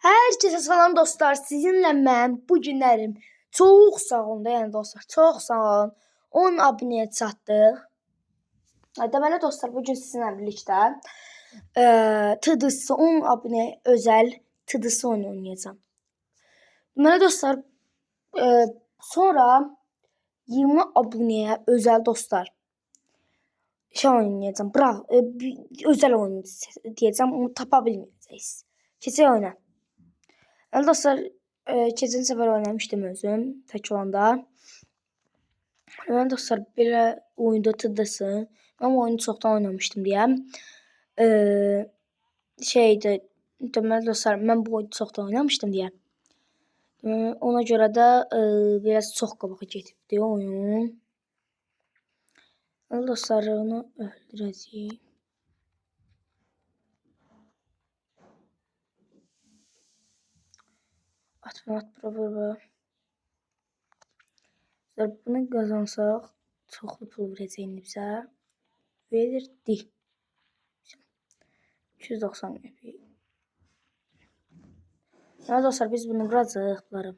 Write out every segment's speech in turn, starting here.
Herkese salam dostlar. Sizinlə mən bu günlərim çox sağ olun yəni dostlar. Çox sağ olun. 10 abunəyə çatdıq. Deməli dostlar, bu gün sizinlə birlikdə TDS 10 abunə özəl TDS oyunu oynayacağam. Deməli dostlar, sonra 20 abunəyə özəl dostlar şey oynayacağam. Özəl oyun deyəcəm, onu tapa bilməyəcəksiniz. Keçək oyuna. Yəni dostlar, keçən səfər oynamışdım özüm tək olanda. Yəni dostlar, belə oyunda TDS-ın. Mən oyunu çoxdan oynamışdım deyə. Deməli dostlar, mən bu oyunu çoxdan oynamışdım deyə. Ona görə də biraz çox qabağa getibdi oyun. Yəni dostlar, onu öldürəcəyik. Atma bura. Bunu qazansaq çoxlu pul verəcəyini bizə verdi. 290 qəpik. Yəni dostlar, biz bunu vuracağıq bunları.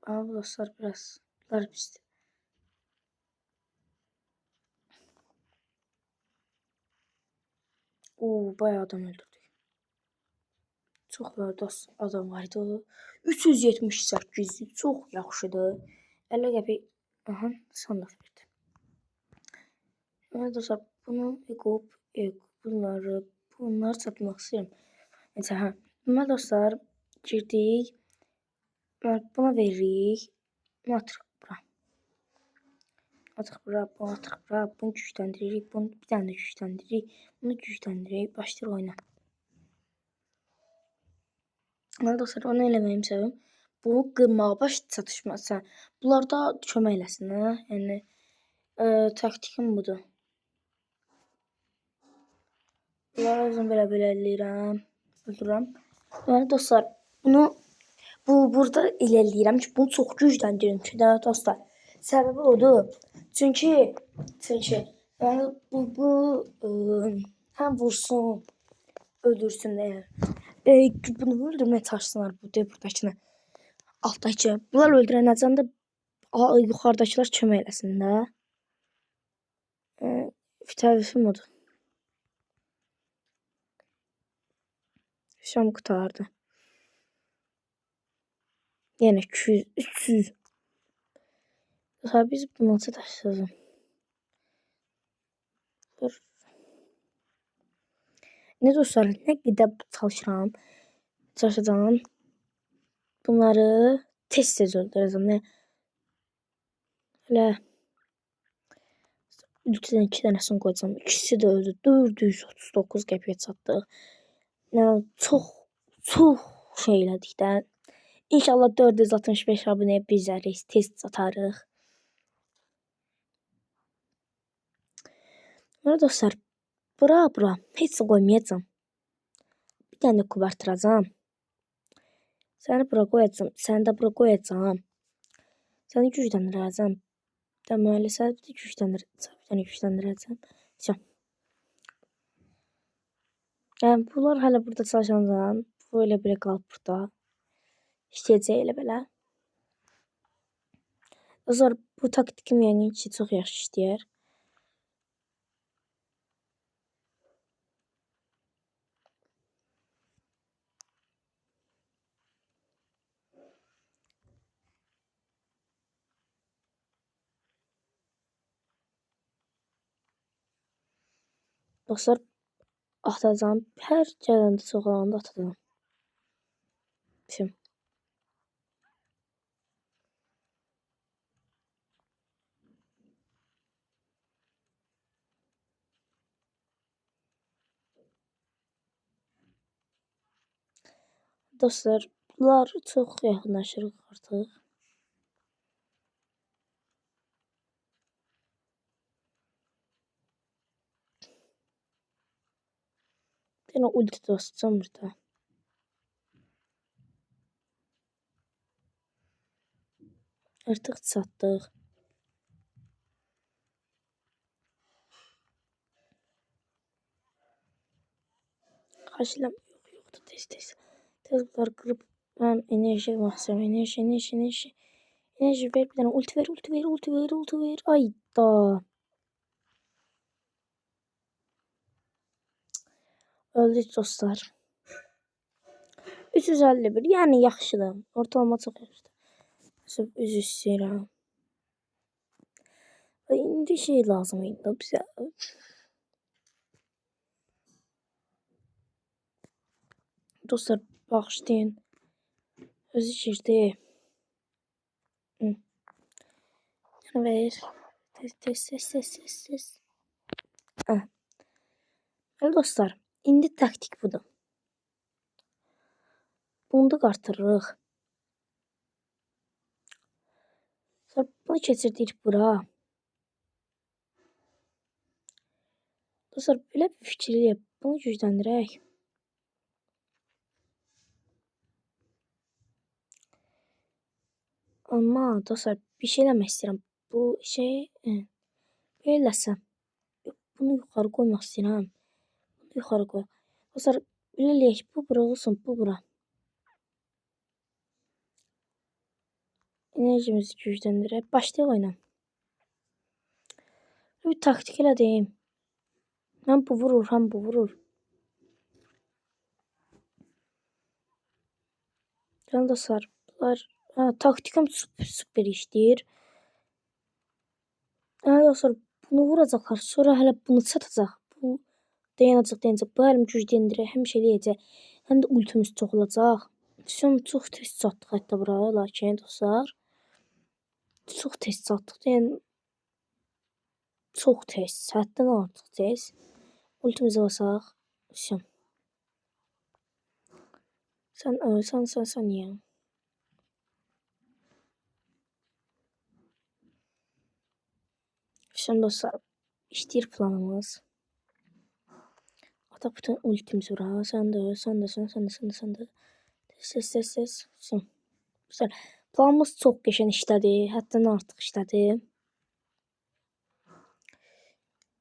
Amma dostlar, biraz bunlar pisdir. Bayağı adam öldürdük. Çox adam var idi. 378, çox yaxşıdır. 50 qəpik. Aha, sandıq verdi. Yəni dostlar, bunu bunları satmaq istəyirəm. Neyse, Deməli dostlar, girdik. Buna veririk. Bunu atırıq bura. Bunu atırıq bura. Bunu gücləndiririk. Bunu bir dənə də gücləndiririk. Bunu gücləndiririk. Başlayırıq oyuna. Deməli dostlar, onu eləməyim səbəbim bunu qırmağa baş çatışması. Bunlar da kömək eləsin, hə? Yəni taktikim budur. Bunları özüm belə eləyirəm. Öldürürəm. Yəni dostlar, bunu burada eləyirəm ki, bunu çox gücləndirim ki, dostlar. Səbəbi odur. Çünki yəni bu həm vursun, öldürsün də. Bunu öldürməyə çalışsınlar buradakını. Altdakı. Bunlar öldürənəcən də yuxarıdakılar kömək eləsin də. Təvifim odur. Şam qutardı. Yəni 200, 300. Biz bunu nasıl taşıyacağız? Ne dostlar, nə qədər çalışacağım. Bunları tez öldürəcəm. Elə ultidən 2 dənəsini qoyacağım. İkisi də öldü. 439 qəpiyə çatdıq. Yəni çox şey elədik də. İnşallah 465 abunəyə bizərik. Tez çatarıq. Yəni dostlar, bura heç qoymayacağam. Bir dənə də kub artıracağam. Səni bura qoyacağam. Səni də bura qoyacağam. Səni gücləndirəcəm. Deməli, səni bir gücləndirəcəm. Yəni, bunlar hələ burada çalışanlar. Bu elə belə qalıb burada. İşləyəcək elə belə. Dostlar, bu taktikim yəni ki, çox yaxşı işləyər. Dostlar, atacağım. Hər gələndə çox alanda atacağım. Şimdi. Dostlar, bunlar çox yaxınlaşırıq artıq. Yəni ulti dostum burada. Artıq çatdıq. Xaçılam yoxdur tez. Tez bunları qırıb mən enerji basıram. Enerji ver bir dənə ulti ver. Ay da. Öldük dostlar. 351 yəni yaxşıdır. Ortalama çox yaxşıdır. Sırf üzü istəyirəm. İndi şey lazım idi bizə. Dostlar bağışlayın. Özü girdi. Ver. Tez. Bəli dostlar, indi taktik budur. Bunu da qartırırıq. Sonra bunu keçirdik bura. Dostlar, belə bir fikir eləyib. Bunu gücləndirək. Amma dostlar, bir şey eləmək istəyirəm. Bu şey beləsə. Bunu yuxarı qoymaq istəyirəm. Bunu yuxarı qoy. Dostlar, belə eləyək. Bu bura olsun, bu bura. Enerjimizi gücləndirək. Başlayaq oyuna. Bir taktik elədiyim. Həm bu vurur. Yəni dostlar, bunlar taktikam super işləyir. Yəni dostlar, bunu vuracaqlar. Sonra hələ bunu çatacaq. Bu dayanacaq. Bu əlim gücləndirək. Həmişə eləyəcək. Həm də ultimiz çox olacaq. Son çox tez çatdıq hətta bura. Lakin dostlar, çox tez çatdıq. Yəni çox tez. Həddən artıq tez. Ultimizi basaq. Son. Sən niyə? Son dostlar, işləyir planımız. Ataq bütün ultimizi bura. Sən də. Ses. Son. Güzel. Planımız çox qəşəng işlədi. Həddən artıq işlədi.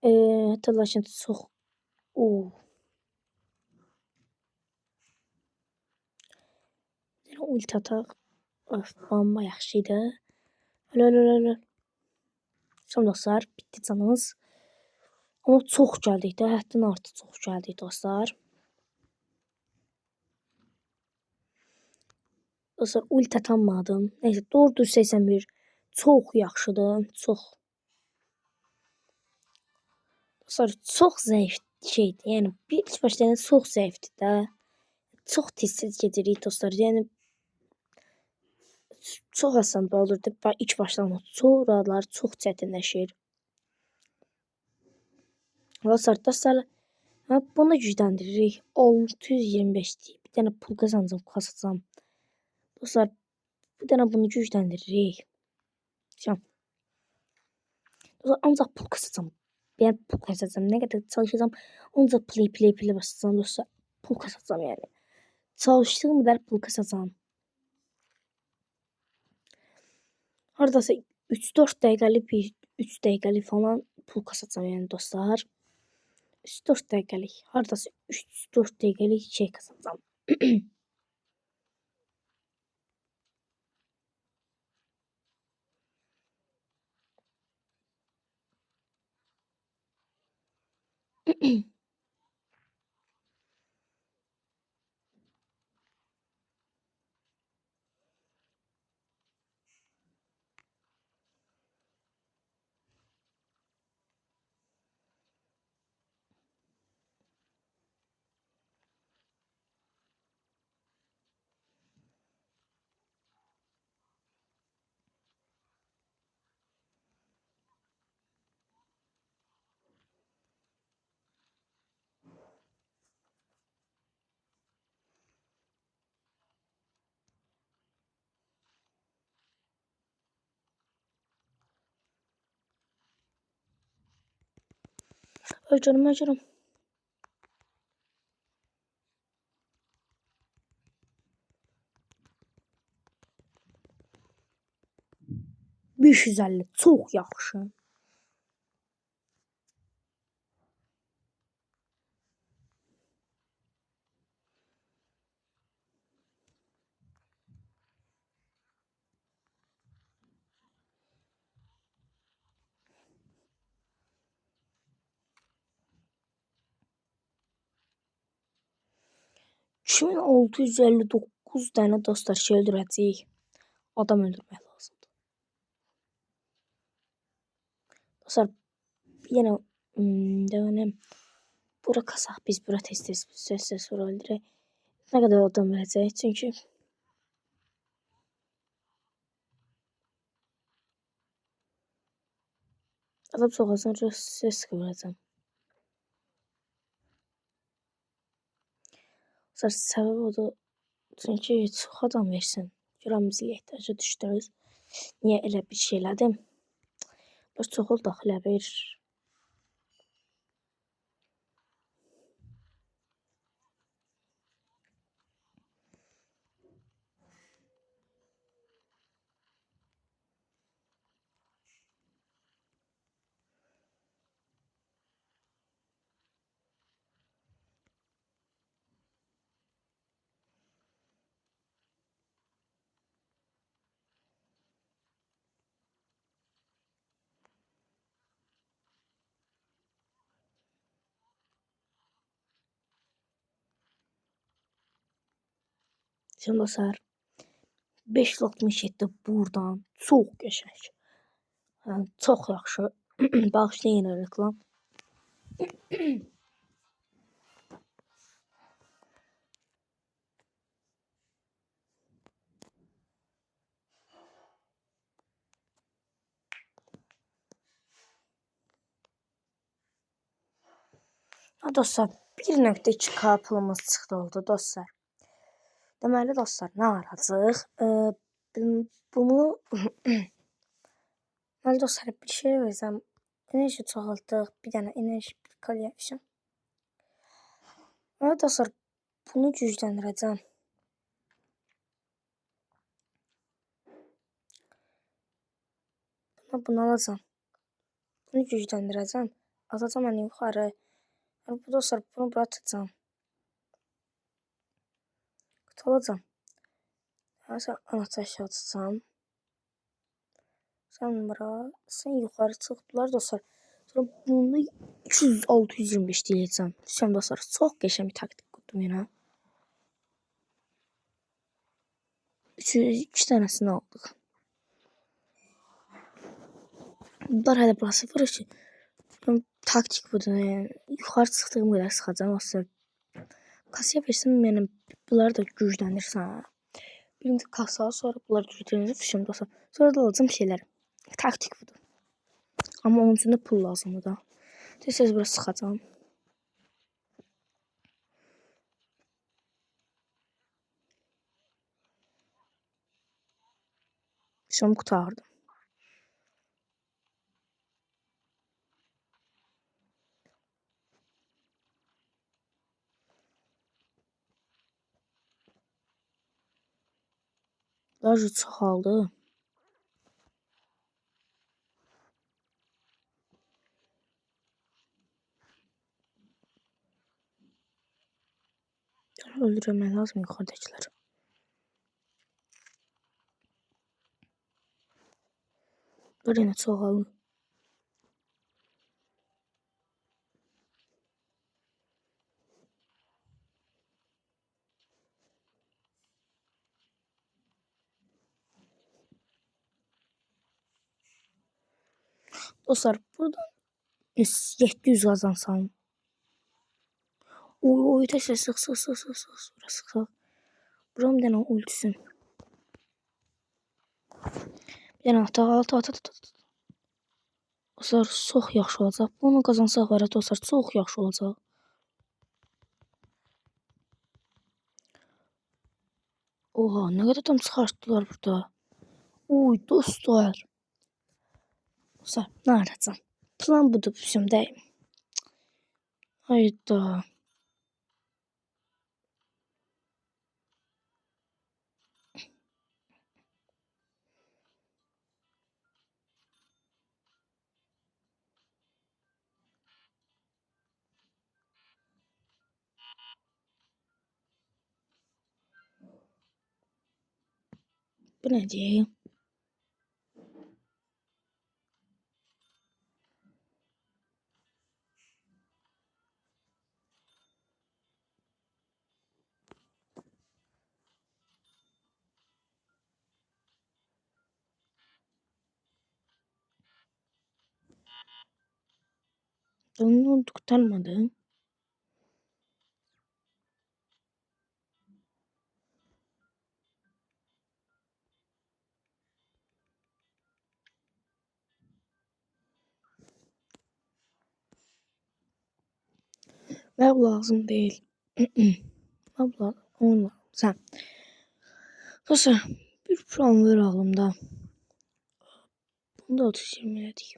Hətta lakin çox ulti ataq. Bomba yaxşı idi. Öl. Son dostlar, bitdi canımız. Amma çox gəldik də, həddən artıq çox gəldik dostlar. Dostlar, ulti atanmadım. Neyse, 481 çox yaxşıdır, çox. Dostlar, çox zəif şeydir. Yəni ilk başlayan çox zəifdir də. Çox tez gedirik dostlar. Yəni çox asan olurdu. İlk başlamaq sonralar çox çətinləşir. Dostlar, bunu gücləndiririk. 625'dir. Bir dənə pul qazanacam. Dostlar, bir dənə bunu gücləndiririk. Dostlar, ancaq pul qazanacam. Yəni pul qazanacam. Nə qədər çalışacağam, ancaq play basacağam dostlar. Pul qazanacam yəni. Çalışdığım qədər pul qazanacam. Haradasa 3-4 dəqiqəlik falan pul qazanacam yəni dostlar. 3-4 dəqiqəlik. Haradasa 3-4 dəqiqəlik şey qazanacam. Ay canım. %550 çox yaxşı. 2659 dənə dostlar şey öldürəcəyik. Adam öldürmək lazımdır. Dostlar yenə deməli bura kasaq biz bura tez-tez sonra öldürək. Nə qədər adam verəcəyik çünki adam soğasın risk verəcəm. Səbəb odur çünki çox adam versin. Görəm bizi ehtiyacı düşdünüz. Niyə elə bir şey elədim? Baş çox oldu axı elə bir. Şimdi dostlar 567 buradan çox qəşəng. Yəni çox yaxşı. Bağışlayın reklam. Dostlar 1.2K pulumuz çıxdı oldu dostlar. Deməli dostlar nə aracağıq? Bunu deməli dostlar bir şey verəcəm. Enerji çoxaltdıq. Bir dənə enerji kaliyəşəm. Evet dostlar bunu gücləndirəcəm. Bunu alacağım. Bunu gücləndirəcəm. Atacağım onu yuxarı. Bu dostlar bunu bura atacağım. Alacağım. Sonra anahtar aşağı atacağım. Sonra sen yuxarı çıxdılar dostlar. Sonra bunu 200-625 deyəcəm. Şimdi dostlar çox qəşəng bir taktik qurdum yenə. 2 dənəsini aldıq. Bunlar hələ burası var ki. Taktik budur. Yəni, yuxarı çıxdığım qədər sıxacam. Dostlar. Kasaya versəm yəni bunları da gücləndirsən. Birinci kasa sonra bunları gücləndirib şimdi dostlar. Sonra da alacağım şeylər. Taktik budur. Amma onun üçün də pul lazımdır da. Tez-tez bura sıxacam. Şimdi qurtardım. Daha çoxaldı. Öldürmək lazım yuxarıdakiləri. Bunlar yenə çoxaldı. Dostlar buradan 700 qazansam. Oy tez sıx. Buram bir dənə ultisin. Bir dənə at. Dostlar çox yaxşı olacaq. Bunu qazansaq var ya dostlar çox yaxşı olacaq. Oha nə qədər tam çıxartdılar burada. Oy dostlar. Dostlar nə arayacağım? Plan budur şimdi. Hayda. Bu ne diye? Onu kurtarmadım. Ve bu lazım değil. Abla onunla sen. Dostlar bir plan verelim da. Bunu da 30-20 elədik.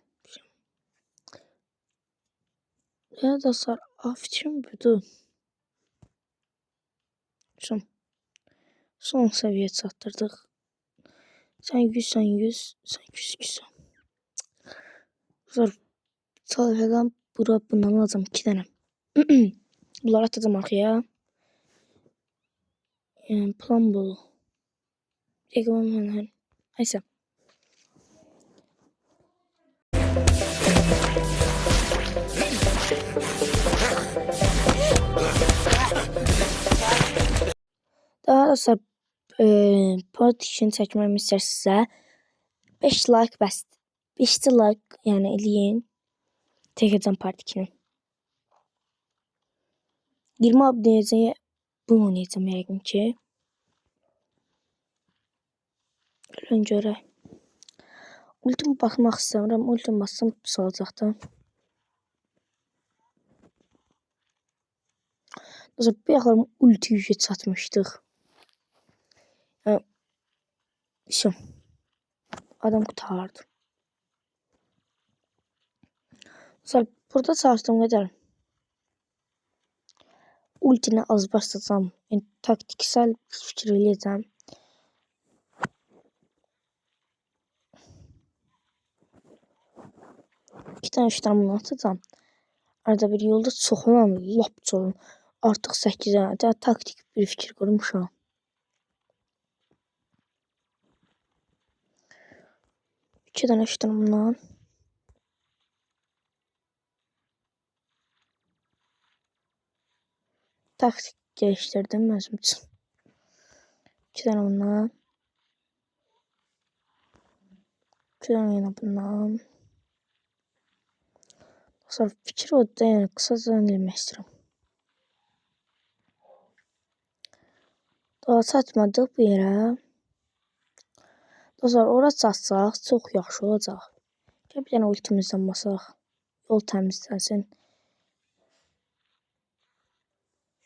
Ya dostlar fikrim budur. Son seviye çatdırdıq. Sen 100, sen 100, sen 100. Dostlar sayfadan bura bundan alacağım 2 tane. Bunları atacağım arkaya. Yani plan bu. Ekranın neyse. Daha dostlar part için çəkməyimi istərsinizsə 5 like bəsdir. 5 like yəni eləyin. Çəkəcəm part 2-ni. 20 abunəyə bunu oynayacağım yəqin ki. Gəlin görək. Ultim baxmaq istəmirəm. Ultim bassam pis olacaqdı. Dostlar bir yaxlarım ulti yükə çatmışdıq. Şu. Adam kurtardı. Dostlar burada çalıştığım qədər ultini az başlasam, yəni taktiksel fikir eləyəcəm. İki tane 3 tane bunu atacağım. Arada bir yolda çoxunan lap çoxun. Artıq 8-ə taktik bir fikir qurmuşam. İki tane 3 tane bundan. Taktik geliştirdim özüm için. 2 tane bundan. 2 tane yine bundan. Sonra fikir o da yani kısaca eləmək istəyirəm. Daha çatmadıq bu yerə. Dostlar ora çatsaq çox yaxşı olacaq. Gəl bir dənə ultimizdən basaq. Yol təmizlənsin.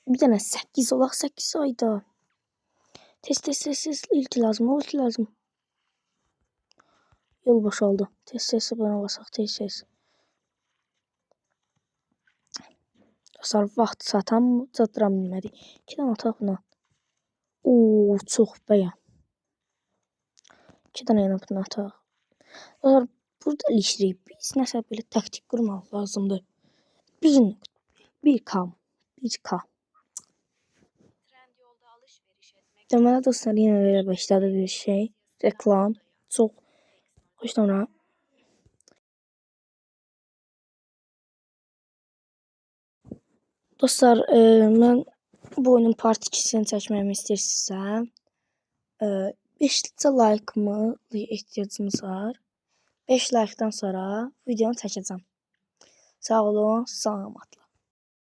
Bir dənə 8 olaq 8 ayda. Tez ulti lazım, ulti lazım. Yol boşaldı. Tez bana basaq tez. Dostlar vaxt çatıram bilmədik. 2 dənə ataq buna. Oo çox bəyəm. 2 dənə yenə buna ataq. Dostlar burada ilişirik. Biz nəsə belə taktik qurmaq lazımdır. 1K. Deməli dostlar yenə belə başladı bir şey. Reklam. Çox xoşlanıram. Dostlar mən bu oyunun part 2'sini çəkməyimi istəyirsinizsə 5 like-mı ehtiyacımız var. 5 like-dan sonra videonu çəkəcəm. Sağ olun, salamatla.